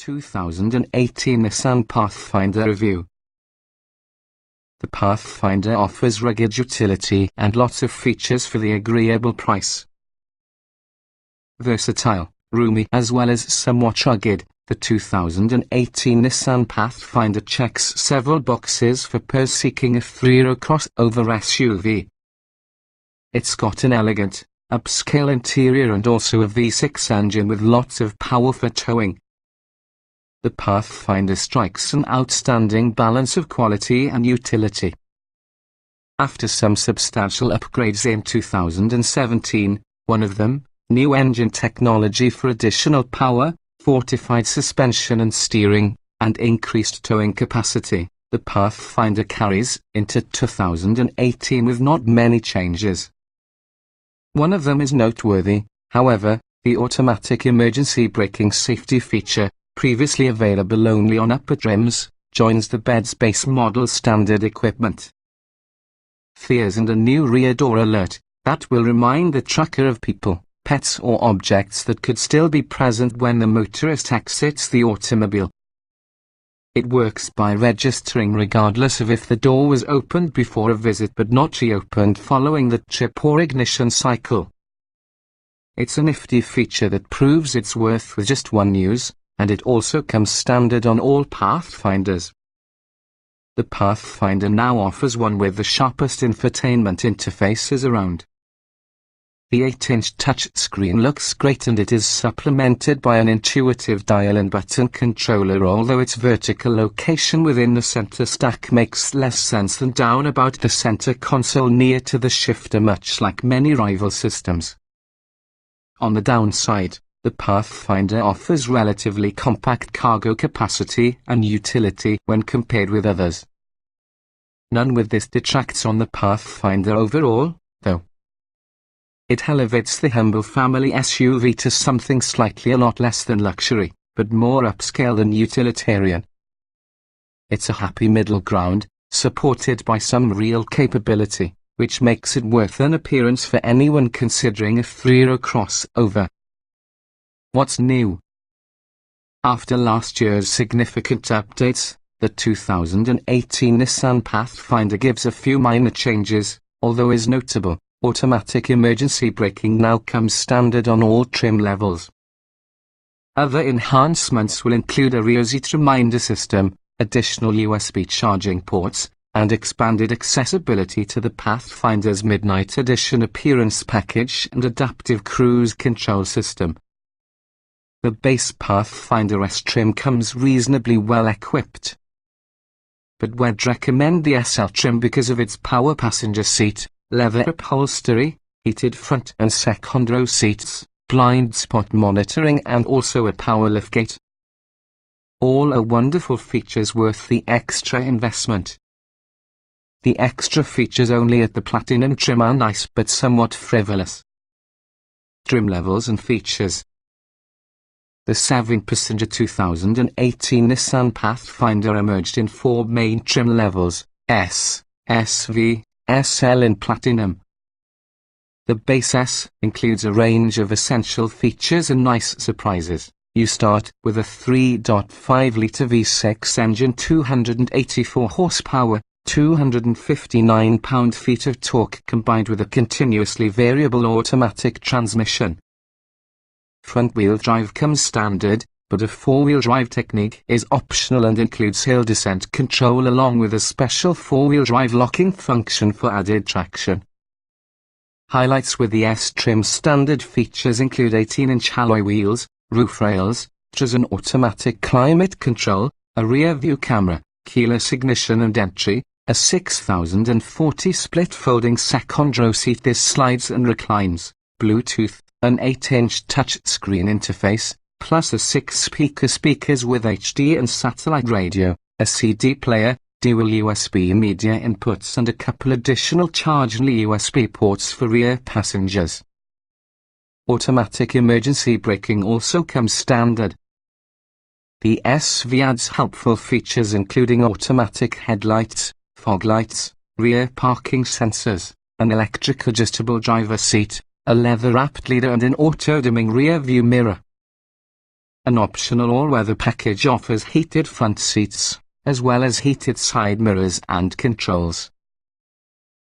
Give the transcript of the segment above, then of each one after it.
2018 Nissan Pathfinder Review. The Pathfinder offers rugged utility and lots of features for the agreeable price. Versatile, roomy as well as somewhat rugged, the 2018 Nissan Pathfinder checks several boxes for purse seeking a three-row crossover SUV. It's got an elegant, upscale interior and also a V6 engine with lots of power for towing. The Pathfinder strikes an outstanding balance of quality and utility. After some substantial upgrades in 2017, one of them, new engine technology for additional power, fortified suspension and steering, and increased towing capacity, the Pathfinder carries into 2018 with not many changes. One of them is noteworthy, however, the automatic emergency braking safety feature, previously available only on upper trims, joins the bed's base model standard equipment. Fears and a new rear door alert, that will remind the trucker of people, pets or objects that could still be present when the motorist exits the automobile. It works by registering regardless of if the door was opened before a visit but not reopened following the trip or ignition cycle. It's a nifty feature that proves its worth with just one use, and it also comes standard on all Pathfinders. The Pathfinder now offers one with the sharpest infotainment interfaces around. The 8-inch touchscreen looks great and it is supplemented by an intuitive dial and button controller, although its vertical location within the center stack makes less sense than down about the center console near to the shifter, much like many rival systems. On the downside, the Pathfinder offers relatively compact cargo capacity and utility when compared with others. None with this detracts on the Pathfinder overall, though. It elevates the humble family SUV to something slightly a lot less than luxury, but more upscale than utilitarian. It's a happy middle ground, supported by some real capability, which makes it worth an appearance for anyone considering a three-row crossover. What's new? After last year's significant updates, the 2018 Nissan Pathfinder gives a few minor changes, although is notable. Automatic emergency braking now comes standard on all trim levels. Other enhancements will include a rear seat reminder system, additional USB charging ports, and expanded accessibility to the Pathfinder's Midnight Edition appearance package and adaptive cruise control system. The base Pathfinder S trim comes reasonably well equipped, but we'd recommend the SL trim because of its power passenger seat, leather upholstery, heated front and second row seats, blind spot monitoring and also a power liftgate. All are wonderful features worth the extra investment. The extra features only at the Platinum trim are nice but somewhat frivolous. Trim levels and features. The 7-passenger 2018 Nissan Pathfinder emerged in 4 main trim levels, S, SV, SL and Platinum. The base S includes a range of essential features and nice surprises. You start with a 3.5-litre V6 engine, 284 horsepower, 259 pound-feet of torque combined with a continuously variable automatic transmission. Front-wheel drive comes standard, but a four-wheel drive technique is optional and includes hill descent control along with a special four-wheel drive locking function for added traction. Highlights with the S trim standard features include 18-inch alloy wheels, roof rails, an automatic climate control, a rear-view camera, keyless ignition and entry, a 6040 split folding second-row seat. This slides and reclines, Bluetooth, an 8-inch touchscreen interface, plus a 6-speaker speakers with HD and satellite radio, a CD player, dual USB media inputs and a couple additional charge-only USB ports for rear passengers. Automatic emergency braking also comes standard. The SV adds helpful features including automatic headlights, fog lights, rear parking sensors, an electric adjustable driver seat, a leather-wrapped leader and an auto-dimming rear-view mirror. An optional all-weather package offers heated front seats, as well as heated side mirrors and controls.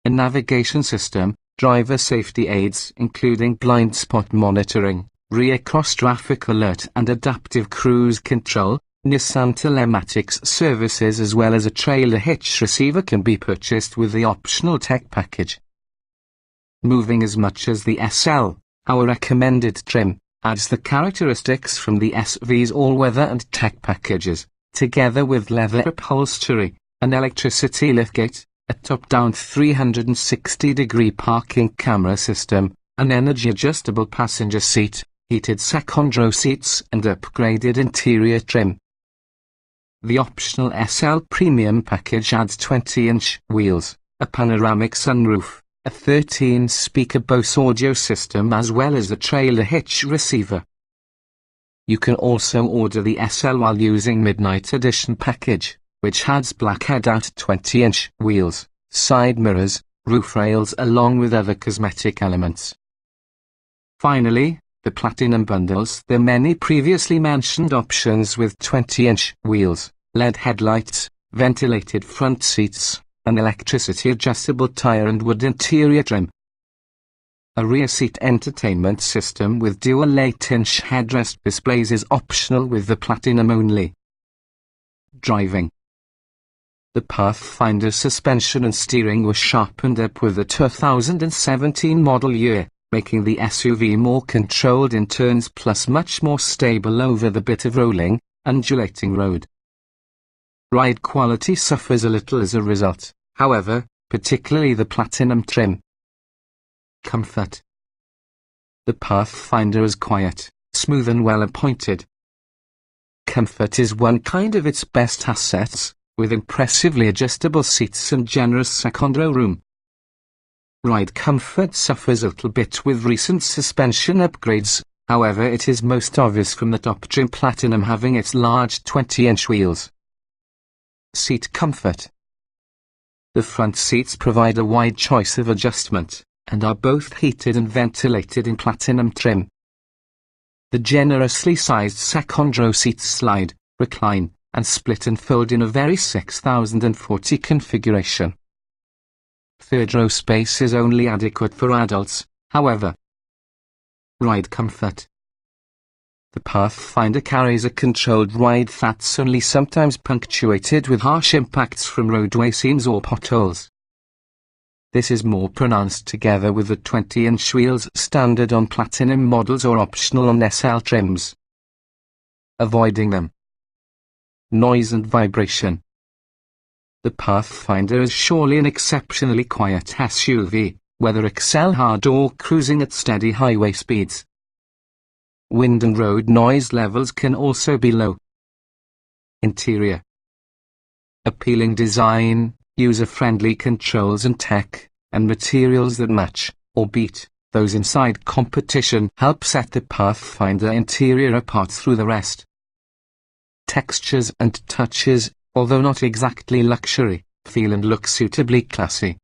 A navigation system, driver safety aids including blind spot monitoring, rear cross-traffic alert and adaptive cruise control, Nissan telematics services as well as a trailer hitch receiver can be purchased with the optional tech package. Moving as much as the SL, our recommended trim, adds the characteristics from the SV's all-weather and tech packages, together with leather upholstery, an electricity liftgate, a top-down 360-degree parking camera system, an energy-adjustable passenger seat, heated second-row seats and upgraded interior trim. The optional SL Premium package adds 20-inch wheels, a panoramic sunroof, a 13-speaker Bose audio system as well as a trailer hitch receiver. You can also order the SL while using Midnight Edition package, which adds black-head-out 20-inch wheels, side mirrors, roof rails along with other cosmetic elements. Finally, the Platinum bundles the many previously mentioned options with 20-inch wheels, LED headlights, ventilated front seats, an electricity adjustable tire and wood interior trim. A rear seat entertainment system with dual 8-inch headrest displays is optional with the Platinum only. Driving. The Pathfinder suspension and steering were sharpened up with the 2017 model year, making the SUV more controlled in turns plus much more stable over the bit of rolling, undulating road. Ride quality suffers a little as a result, however, particularly the Platinum trim. Comfort. The Pathfinder is quiet, smooth and well appointed. Comfort is one kind of its best assets, with impressively adjustable seats and generous second-row room. Ride comfort suffers a little bit with recent suspension upgrades, however it is most obvious from the top trim Platinum having its large 20-inch wheels. Seat comfort. The front seats provide a wide choice of adjustment, and are both heated and ventilated in Platinum trim. The generously sized second-row seats slide, recline, and split and fold in a very 6040 configuration. Third-row space is only adequate for adults, however. Ride comfort. The Pathfinder carries a controlled ride that's only sometimes punctuated with harsh impacts from roadway seams or potholes. This is more pronounced together with the 20-inch wheels standard on Platinum models or optional on SL trims. Avoiding them. Noise and vibration. The Pathfinder is surely an exceptionally quiet SUV, whether excel hard or cruising at steady highway speeds. Wind and road noise levels can also be low. Interior. Appealing design, user-friendly controls and tech, and materials that match, or beat, those inside competition help set the Pathfinder interior apart through the rest. Textures and touches, although not exactly luxury, feel and look suitably classy.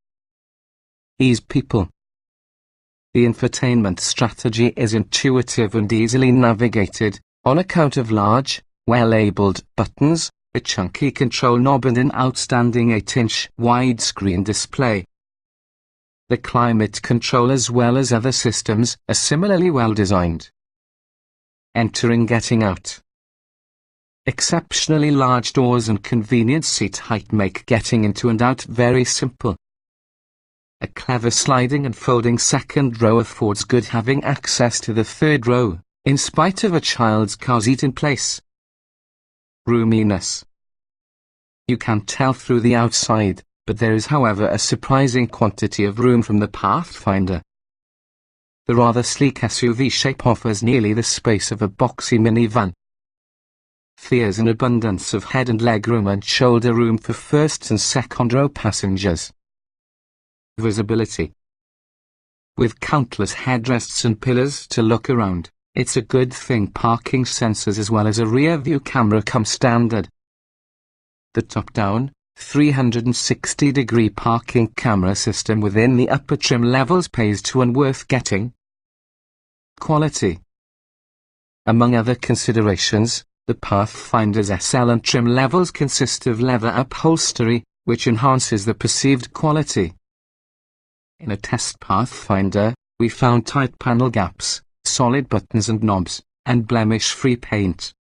Ease people. The infotainment strategy is intuitive and easily navigated, on account of large, well-labeled buttons, a chunky control knob and an outstanding 8-inch widescreen display. The climate control as well as other systems are similarly well designed. Entering, getting out. Exceptionally large doors and convenient seat height make getting into and out very simple. A clever sliding and folding second row affords good having access to the third row, in spite of a child's car seat in place. Roominess. You can't tell through the outside, but there is however a surprising quantity of room from the Pathfinder. The rather sleek SUV shape offers nearly the space of a boxy minivan. There's an abundance of head and leg room and shoulder room for first and second row passengers. Visibility. With countless headrests and pillars to look around, it's a good thing parking sensors as well as a rear view camera come standard. The top-down, 360-degree parking camera system within the upper trim levels pays to and worth getting. Quality. Among other considerations, the Pathfinder's SL and trim levels consist of leather upholstery, which enhances the perceived quality. In a test Pathfinder, we found tight panel gaps, solid buttons and knobs, and blemish-free paint.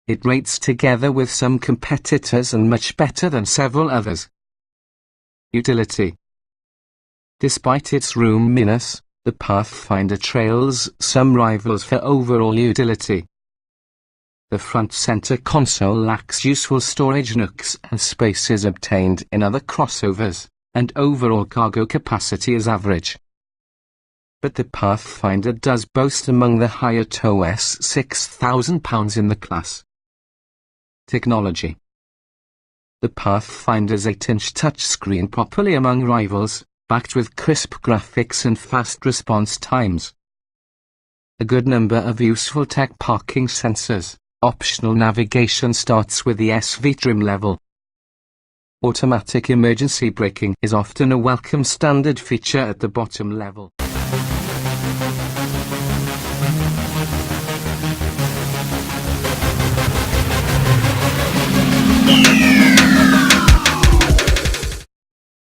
It rates together with some competitors and much better than several others. Utility. Despite its roominess, the Pathfinder trails some rivals for overall utility. The front center console lacks useful storage nooks and spaces obtained in other crossovers, and overall cargo capacity is average. But the Pathfinder does boast among the highest OS £6,000 in the class. Technology. The Pathfinder's 8-inch touchscreen popularly among rivals, backed with crisp graphics and fast response times. A good number of useful tech parking sensors. Optional navigation starts with the SV trim level. Automatic emergency braking is often a welcome standard feature at the bottom level.